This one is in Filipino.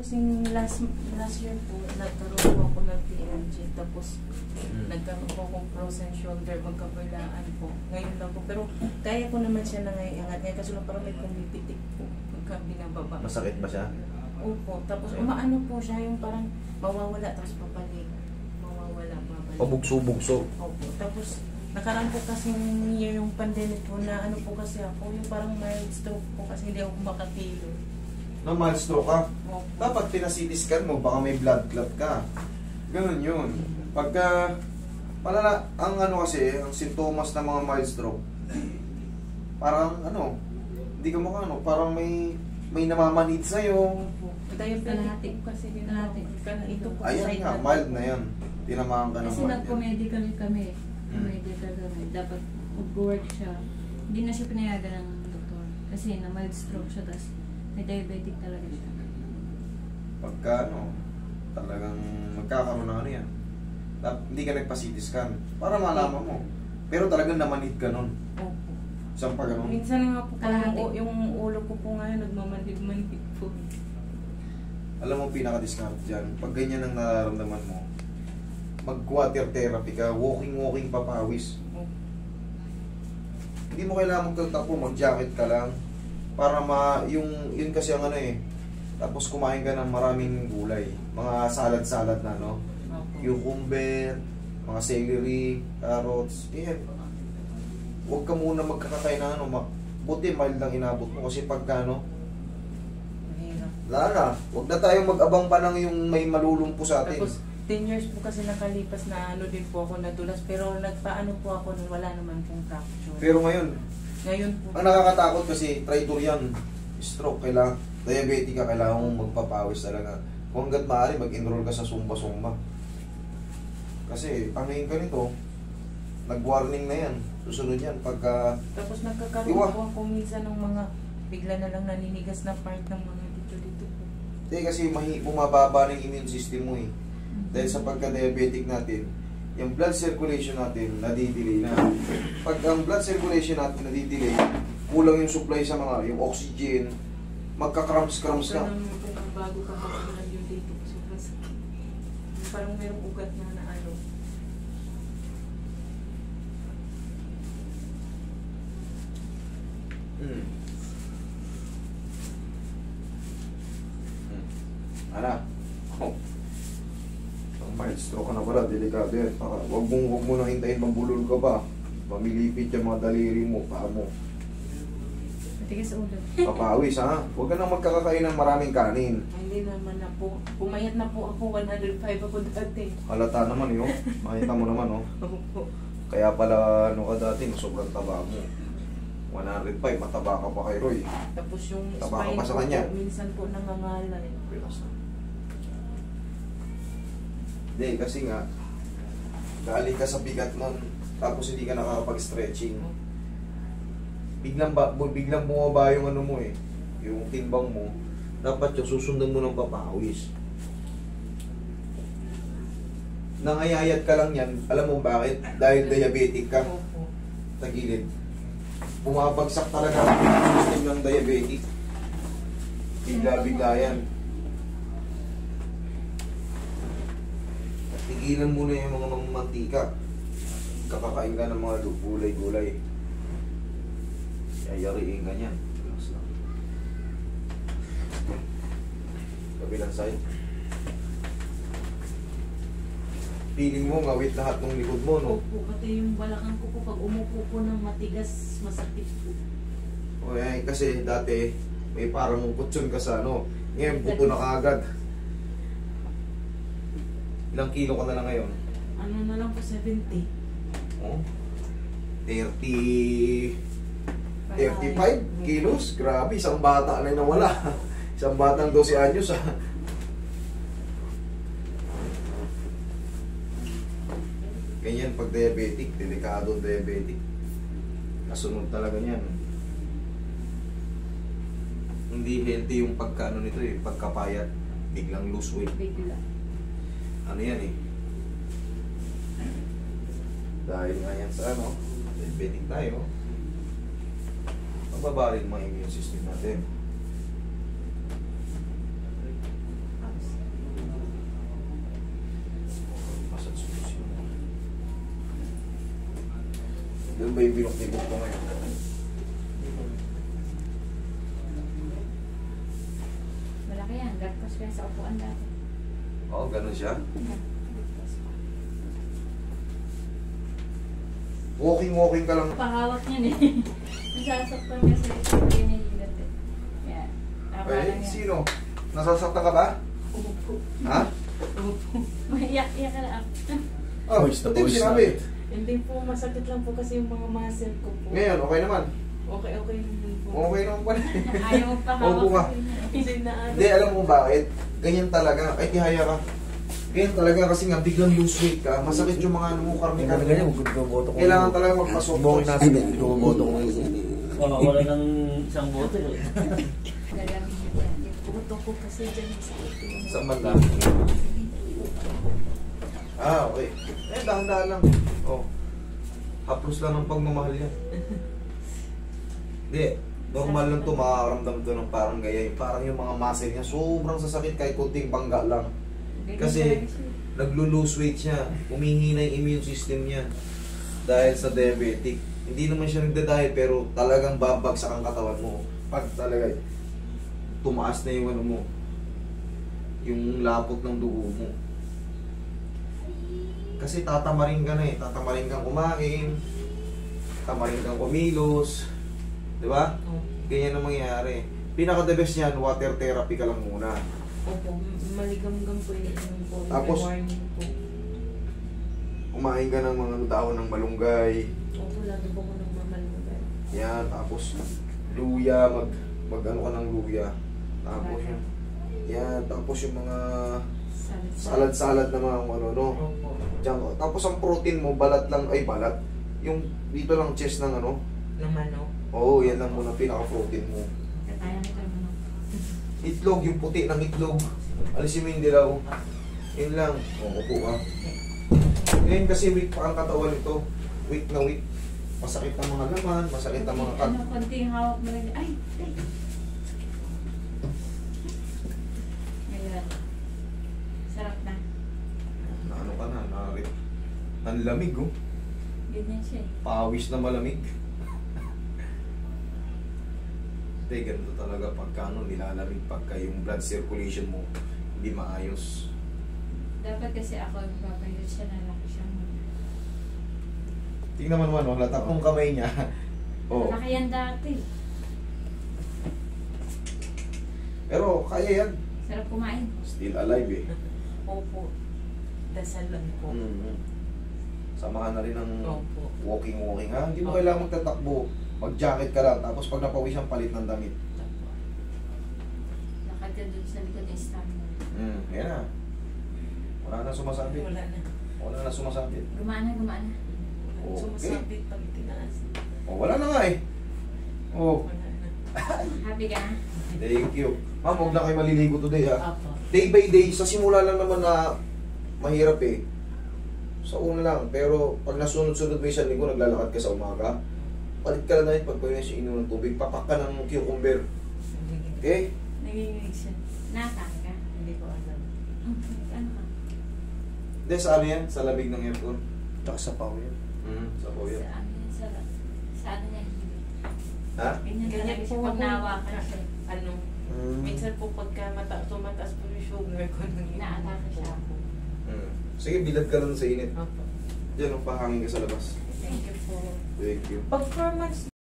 kasing last year po, nagkaroon po ako ng PNG, tapos nagkaroon po akong frozen shoulder, magkabilaan po. Ngayon lang po, pero kaya ko naman siya nangaiangat. Ngayon kasi lang parang may pumipitik po pagka binababa. Masakit ba siya? Opo, tapos umaano po siya, yung parang mawawala, tapos papalik. Mawawala, babalik. Pabugso-bugso. Opo, tapos nakaraan po kasi year yung pandemic po na ano po kasi ako, yung parang mild stroke po kasi hindi ako makatilo. No, mild stroke ka? Opo. Dapat pinasitiscan mo, baka may blood clot ka. Ganun yun. Pagka, palala, ang ano kasi, ang sintomas ng mga mild stroke, parang ano, hindi ka mukha ano, parang may namamanid sa'yo. Diabetic po kasi din ako. Ito po Ayan side nga, na- mild na yan. Tinamaan ka ng Kasi mild yan. nag-medical kami. Medical kami. Dapat mag-work siya. Hindi na siya pinayagan ng doktor. Kasi na mild stroke siya, tapos may diabetic talaga siya. Pagka ano, talagang magkakaroon ng ano yan. Hindi ka nagpa-CT scan para malaman mo. Pero talagang namanid ka nun. Opo. Isang pa ganun. Minsan nga po, Kalahati. yung ulo ko po ngayon, nagmamanid-manid po. Alam mo pinaka-discount dyan, pag ganyan ang nararamdaman mo, mag-water therapy ka, walking papawis. Opo. Hindi mo kailangan magtatakbo, mag-jacket ka lang. Para yun kasi ang ano eh. Tapos kumain ka ng maraming gulay. Mga salad-salad na, no? Opo. Cucumber, mga celery, carrots, yan. Huwag ka muna magkakakain ng ano, buti mild lang inabot mo kasi pagka ano, Mahirap. lala, huwag na tayong mag-abang pa ng yung may malulumpo sa atin. Tapos, 10 years po kasi nakalipas na ano din po ako nadulas, pero nagpaano po ako nung wala naman pong fracture. Pero ngayon, Ngayon po, ang nakakatakot kasi traitor yan. Stroke, kailangan, diabetic ka, kailangan mong magpapawis talaga. Kung hanggat maaari, mag-enroll ka sa Zumba. Kasi, pangayin ka nito, nag-warning na yan. Susunod yan, pagka... tapos nagkakaroon Iwa. po ako minsan ng mga bigla na lang naninigas na part ng mga dito po. Kasi bumababa ng immune system mo eh. Dahil sa pagka-diabetic natin, yung blood circulation natin nadidelay na. Pag ang blood circulation natin nadidelay, kulang yung supply sa mga, yung oxygen, magka-cramps-cramps ka. Ganun po ang bago ka makakulan yung dito. Sobrang sakit. Parang merong ugat na ano. Ana? Oh. Ang mild stroke ka na pala, delikado yan. Huwag mo nang hintayin mambulol ka pa. Pamilipit yung mga daliri mo, paa mo. Matigas ulo. Papawis ha? Huwag ka nang magkakakain ng maraming kanin. Ay, hindi naman na po. Pumayat na po ako, 105 ako dati. Halata naman yun. Makita mo naman oh. Opo. Kaya pala ano ka dati, sobrang taba mo. 105, mataba ka pa kay Roy. Tapos yung Taba ka spine pa sa ko kanya. po, minsan po nangangalay. Pilas na. Hindi, kasi nga, galing ka sa bigat nun, tapos hindi ka nakakapag-stretching. Biglang bumaba yung ano mo eh, yung timbang mo, dapat yung susundan mo ng papawis. Nangayayat ka lang yan, alam mo bakit? Dahil diabetic ka, Opo. tagilid. Bumabagsak talaga ang system ng diabetic. Bigla-bigla yan. Tigilan muna yung mga mantika. Kakakain ka ng mga gulay-gulay. Yayariin ka niyan. Relax lang. Kabilang side. Feeling mo, ngawit lahat ng likod mo, no? Opo, pati yung balakang ko po, pag umupo po ng matigas, masakit po. O yan, kasi dati, may parang kutsyon ka sa ano. Ngayon, buto na kaagad. Ilang kilo ka na lang ngayon? Ano na lang po, 70. Oh, 35 kilos? Grabe, isang bata na yung nawala. Isang batang 12 anyos ah. Ganyan pag diabetic, delikado diabetic. Kasunod talaga niyan. Hindi healthy yung pagkaano nito eh, pagkapayat, biglang lose weight. Bigla. Ano yan eh? Dahil nga yan sa ano, diabetic tayo, magbaba rin mga immune system natin. Doon ba yung binok-tibok ko ngayon? Malaki yan. Gagpas kaya sa upuan dati. Oo, ganun siya. Gagpas pa. Walking ka lang. Pahawak niyan eh. Nasasaktan kasi hindi nahihilat eh. Yan. Tama lang Eh, yan. sino? Nasasaktan ka ba? Opo. Ha? Opo. Maiyak-iyak ka lang. Oh, Pawis na hindi mo pawis na. sinabi. Hindi po, masakit lang po kasi yung mga muscle ko po. Ngayon, okay naman. Okay naman po. Okay naman pala. Ayaw mo pahawak. Opo nga. Kasi na ano. Hindi, alam mo bakit? Ganyan talaga. Ay, tihaya ka. Ganyan talaga kasi nga biglang lose weight ka. Masakit yung mga ano mo, karne ka. Ganyan, huwag ko boto ko. Kailangan talaga magpasok. Bukong nasa, hindi ko boto ko. Wala ng isang boto. Gagamit niya yan. Puto ko kasi dyan sa ito. Sa banda. Ah, okay. Eh, dahan-dahan lang. Oh. Haplos lang ng pagmamahal yan. Hindi. Normal lang to, makakaramdam to ng parang gaya. Parang yung mga muscle niya, sobrang sasakit kahit kunting bangga lang. Kasi naglo-lose weight siya. Humihina yung immune system niya. Dahil sa diabetic. Hindi naman siya nagda-diet pero talagang babagsak ang katawan mo. Pag talaga tumaas na yung ano mo, yung lapot ng dugo mo. Kasi tatamarin ka na eh. Tatamarin kang kumain, tamarin kang kumilos. Di ba? Ganyan ang mangyayari. Pinaka-the best yan, water therapy ka lang muna. Opo, maligam-gam po yung po. Tapos, May warning po. Kumain ka ng mga dahon ng malunggay. Opo, lagi po ko nang mamalugay. Yan, tapos luya, mag ano ka ng luya. Tapos yung, yan, tapos yung mga salad-salad na mga ano, no? Opo. Diyan, tapos ang protein mo, balat lang, ay balat. Yung dito lang chest ng ano. Naman o. Oo, yan lang muna pinaka-protein mo. Kaya nito mo. Itlog, yung puti ng itlog. Alisin mo yung dilaw. Yun lang. O, upo ka. Ngayon kasi weak pa ang katawan nito. Weak na weak. Masakit ang mga laman, masakit ang mga kat. Ano, konting hawak mo rin. Ay! Ngayon. Sarap na. Na ano ka na, nanlamig oh. Ganyan siya eh. Pawis na malamig. Hindi, ganito talaga pagka ano, nilalamig pagka yung blood circulation mo hindi maayos. Dapat kasi ako magpapahirap siya na laki siya. Tingnan mo naman, wala tatlong kamay niya. Oh. Laki yan dati. Pero kaya yan. Sarap kumain. Still alive eh. Opo. Dasal lang po. Samahan na rin ng Opo. walking ha. Hindi mo kailangan magtatakbo. Mag-jacket ka lang, tapos pag napawisan, palit ng damit. Lakad ka dun sa likod ng stand. Yan na. Wala na sumasabit. Wala na. Wala na sumasabit. Gumana. Okay. Sumasabit pag tinaas. Oh, wala na nga eh. Oh, Wala na. Happy ka na? thank you. Ma'am, huwag na kayo maliligo today ha. Opo. Day by day, sa simula lang naman na mahirap eh. Sa una lang, pero pag nasunod-sunod mo isang linggo, naglalakad ka sa umaga, palit ka lang na pag pwede siya inom ng tubig, papak ka ng cucumber. Okay? Nanginginig siya. Nakaka ka? Hindi ko alam. Ano ka? Hindi, sa ano yan? Sa labig ng aircon. Tsaka sa pao yan. Sa po yan. Sa ano yan? Sa ano niya? Ha? Ganyan Ganyan talaga po siya pag nawakan siya. Ano, minsan po pagka tumataas po yung sugar ko nang Naatake siya. Sige, bilad ka lang sa init. Opo. Diyan, pahangin ka sa labas. Thank you po. Thank you. Pag 4 months